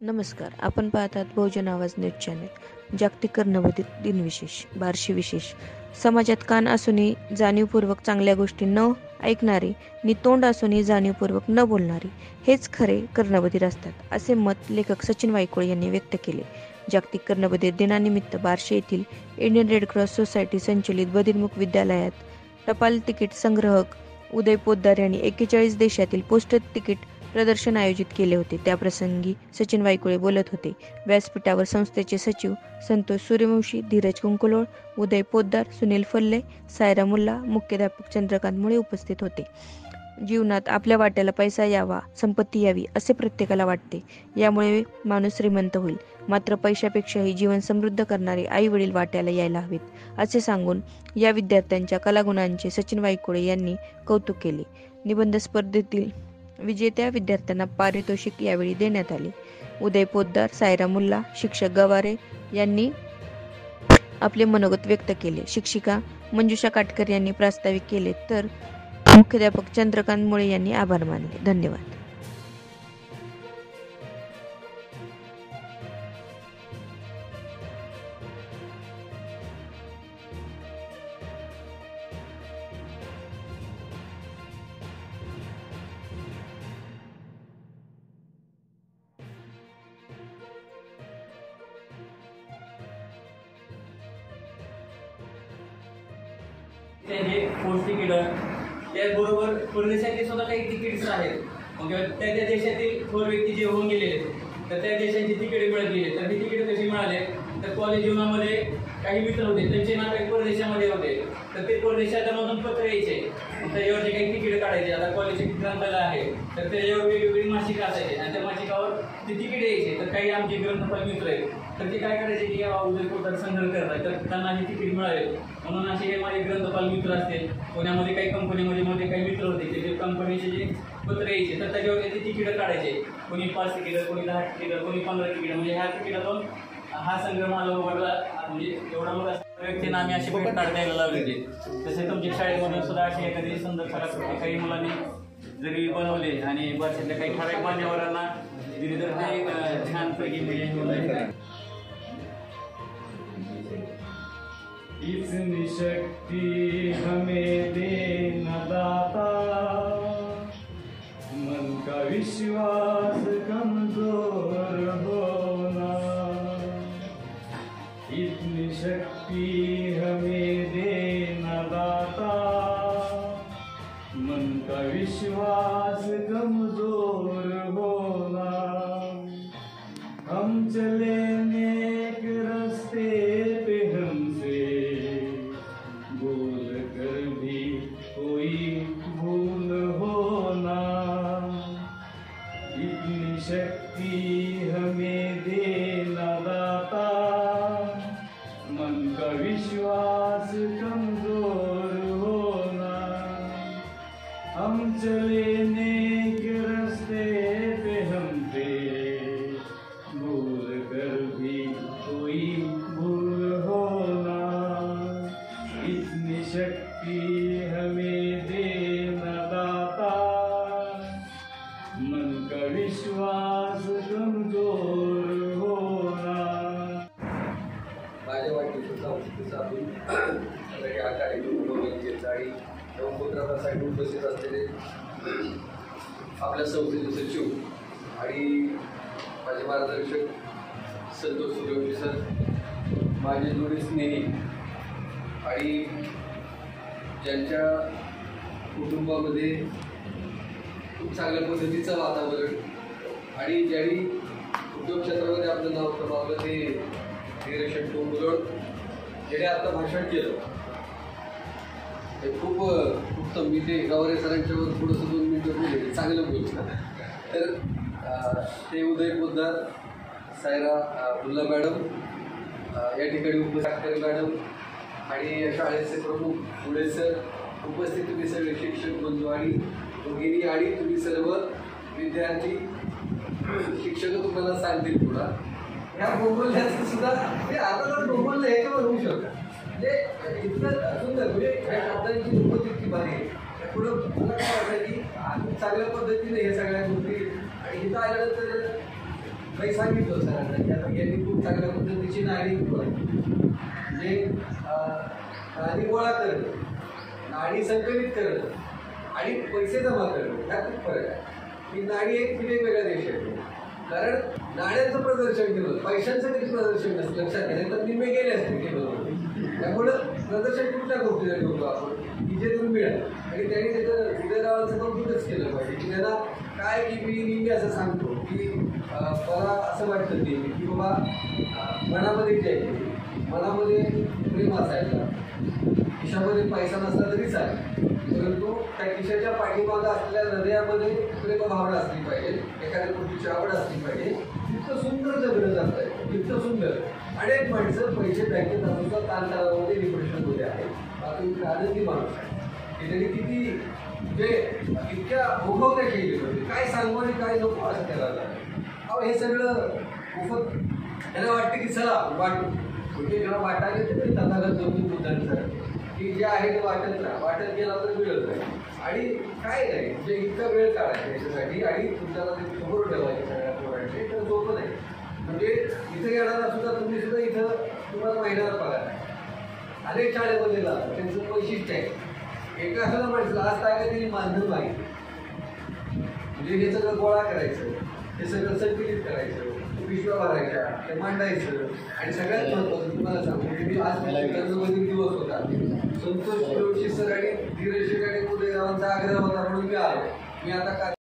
नमस्कार. आपण पाहतात बहुजन आवाज न्यूज चॅनल. जागतिक कर्णबधिर दिन विशेष, बार्शी विशेष. समाजात कान असूनही जाणीवपूर्वक चांगल्या गोष्टी न ऐकणारे, नितोंड असूनही जाणीवपूर्वक न बोलणारे, हेच खरे कर्णबधिर असतात, असे मत लेखक सचिन वायकुळे यांनी व्यक्त केले. जागतिक कर्णबधिर दिनानिमित्त बार्शी येथील इंडियन रेड क्रॉस सोसायटी संचलित बधिरमुख विद्यालयात टपाल तिकीट संग्राहक उदय पोद्दार यांनी 41 देशातील पोस्टल तिकीट प्रदर्शन आयोजित केले होते. त्याप्रसंगी सचिन वायकुळे बोलत होते. व्यासपीठावर संस्थेचे सचिव संतोष सूर्यवंशी, धीरज कुंकुलोळ, उदय पोद्दार, सुनील फल्ले, सायरा मुल्ला, मुख्याध्यापक चंद्रकांत मुळे उपस्थित होते. जीवनात आपल्या वाट्याला पैसा यावा, संपत्ती यावी असे प्रत्येकाला वाटते. यामुळे माणूस श्रीमंत होईल. मात्र पैशापेक्षाही जीवन समृद्ध करणारे आई वडील वाट्याला यायला हवेत, असे सांगून या विद्यार्थ्यांच्या कलागुणांचे सचिन वायकुळे यांनी कौतुक केले. निबंध स्पर्धेतील विजेत्या विद्यार्थ्यांना पारितोषिक यावेळी देण्यात आले. उदय पोद्दार, सायरा मुल्ला, शिक्षक गवारे यांनी आपले मनोगत व्यक्त केले. शिक्षिका मंजुषा काटकर यांनी प्रास्ताविक केले, तर मुख्याध्यापक चंद्रकांत मुळे यांनी आभार मानले. धन्यवाद. हे पोस्ट तिकीट त्याचबरोबर परदेशातील सुद्धा काही तिकीट्स आहेत. मग त्या देशातील थोर व्यक्ती जे होऊन गेलेले तर त्या देशांची तिकीटे मिळत गेले. तर ही तिकीटे कशी मिळाले तर कॉलेज जीवनामध्ये काही मित्र होते, त्यांचे नाते परदेशामध्ये होते, तर ते परदेशामधून पत्र यायचे, त्याच्यावरचे काही तिकीट काढायचे. आता कॉलेजचे ग्रंथालय आहे तर त्याच्यावर वेगवेगळी मासिकं असायचे आणि त्या मासिकावर ते तिकीट यायचे. तर काही आमचे ग्रंथपाल मित्र आहेत तर ते काय करायचे की उदय पोद्दार संग्रह करतात, तर त्यांना हे तिकीट मिळाले. म्हणून असे माझे ग्रंथपाल मित्र असते. पुण्यामध्ये काही कंपनीमध्ये काही मित्र होते, ते कंपनीचे जे पत्र यायचे तर त्याच्यावर ते तिकीटं काढायचे. कोणी 5 तिकीटं, कोणी 10 तिकीटं, कोणी 15 तिकीटं. म्हणजे ह्या तिकिटातून हा संग्रह मला उघडला. म्हणजे एवढा मोठा व्यक्तींना आम्ही अशी भेट द्यायला लावली होती. तसे तुमच्या शाळेमधून सुद्धा अशी एखादी सुंदर कलाकृती काही मुलांनी जरी बनवले आणि वर्षातल्या काही ठराविक मान्यवरांना दिली तर ते छानपैकी म्हणजे इतनी शक्ति हमें देना दाता, मन का विश्वास कमजोर होना। इतनी शक्ति हमें देना दाता, मन का विश्वास कमजोर होना। हम चले नेक रास्ते पे हमसे भूल कर भी कोई भूल होना। इतनी शक्ति हमें देना दाता, मन का विश्वास कमजोर होना। हम चले नेक रास्ते पे हमसे भूल कर भी कोई भूल होना। इतनी शक्ति हमें देना दाता, मन का विश्वास कमजोर होना। माझ्या वाटणीचं आपण हा कार्यक्रम बघितले आणि उपक्रमासाठी उपस्थित असलेले आपल्या संस्थेचे सचिव आणि माझे मार्गदर्शक संतोष सूर्यवंशी सर, माझे जोडी स्नेही आणि ज्यांच्या कुटुंबामध्ये खूप चांगल्या पद्धतीचं वातावरण आणि ज्यांनी उद्योग क्षेत्रामध्ये आपलं नाव कमावलं ते धीरज कुंकुलोळ, ज्याने आता भाषण केलं ते खूप उत्तम. मी ते गवारे सरांच्यावर थोडंसं 2 मिनिटं बोलले, चांगलं बोललं. तर ते उदय पोद्दार, सायरा मुल्ला मॅडम या ठिकाणी उपस्थित मॅडम आणि शाळेचे प्रमुख पुढे सर, उपस्थित तुम्ही सगळे शिक्षक बंधू आणि भगिनी आणि तुम्ही सर्व विद्यार्थी. शिक्षक तुम्हाला सांगतील पुढा ह्या बोलण्याचं सुद्धा ते आता बोलणं ह्याच्यावर होऊ शकतं. म्हणजे इतकं सुंदर म्हणजे ह्या शब्दांची उपस्थिती इतकी भारी आहे. पुढं मला काय वाटतं की चांगल्या पद्धतीने हे सगळ्या गोष्टी आणि इथं आल्यानंतर काही सांगितलं सरांना की आता यांनी खूप चांगल्या पद्धतीची नाणी म्हणजे नाणी गोळा करणं, नाणी संकलित करणं आणि पैसे जमा करणं ह्यात खूप फरक आहे. ही नाणी एक वेगवेगळ्या देशात, कारण नाण्यांचं प्रदर्शन केलं, पैशांचं कधी प्रदर्शन नसतं लक्षात घ्या, तर निम्मे गेले असते केलं. त्यामुळं प्रदर्शन कुठल्या गोष्टीला ठेवतो आपण की जे दुर्मिळ आहे. आणि त्यांनी त्याचं उदयरावांचं कौतुकच केलं पाहिजे की त्यांना काय की मी नेहमी असं सांगतो की मला असं वाटतं ते की बाबा मनामध्ये जे आहे मनामध्ये प्रेम असायला, खिशामध्ये पैसा नसला तरी चालेल, परंतु त्या खिशाच्या पाठीमागं असलेल्या हृदयामध्ये प्रेमभावना असली पाहिजे, एखाद्या गोष्टीची आवड असली पाहिजे. इतकं सुंदर जगणं जात आहे, इतकं सुंदर. अनेक माणसं पैसे बँकेत असुद्धा ताणतणावामध्ये डिप्रेशनमध्ये आहेत. बाकी आनंदी माणूस आहे की त्यांनी किती म्हणजे इतक्या भोगवत्या केली होती, काय सांगू आणि काय नको असं त्याला अहो हे सगळं मोफत. त्यांना वाटतं की चला वाटू, म्हणजे जेव्हा वाटायला ते तथागत गौतम बुद्धांचं की जे आहे ते वाटत राहा, वाटत गेला तर मिळत नाही. आणि काय नाही म्हणजे इतका वेळ काढायचा याच्यासाठी आणि तुमच्याला ते समोर ठेवायचे सगळ्या पोरांचे, तर सोपं नाही. म्हणजे इथं येणारा सुद्धा तुम्ही सुद्धा इथं तुम्हाला महिन्याला पगार आहे. अनेक शाळेमध्ये जातात, त्यांचं वैशिष्ट्य आहे. एका असं म्हटलं आज काय तरी मानधन मागितलं म्हणजे हे सगळं गोळा करायचं, हे सगळं संकलित करायचं, पिशव्या भरायच्या, ते मांडायचं. आणि सगळ्यात महत्त्वाचं तुम्हाला सांगतो की मी आज कर्जमधील दिवस होता, संतोष जोशी सर आणि धीरज शेख आणि उदयरावांचा आग्रह होता म्हणून मी आलो. मी आता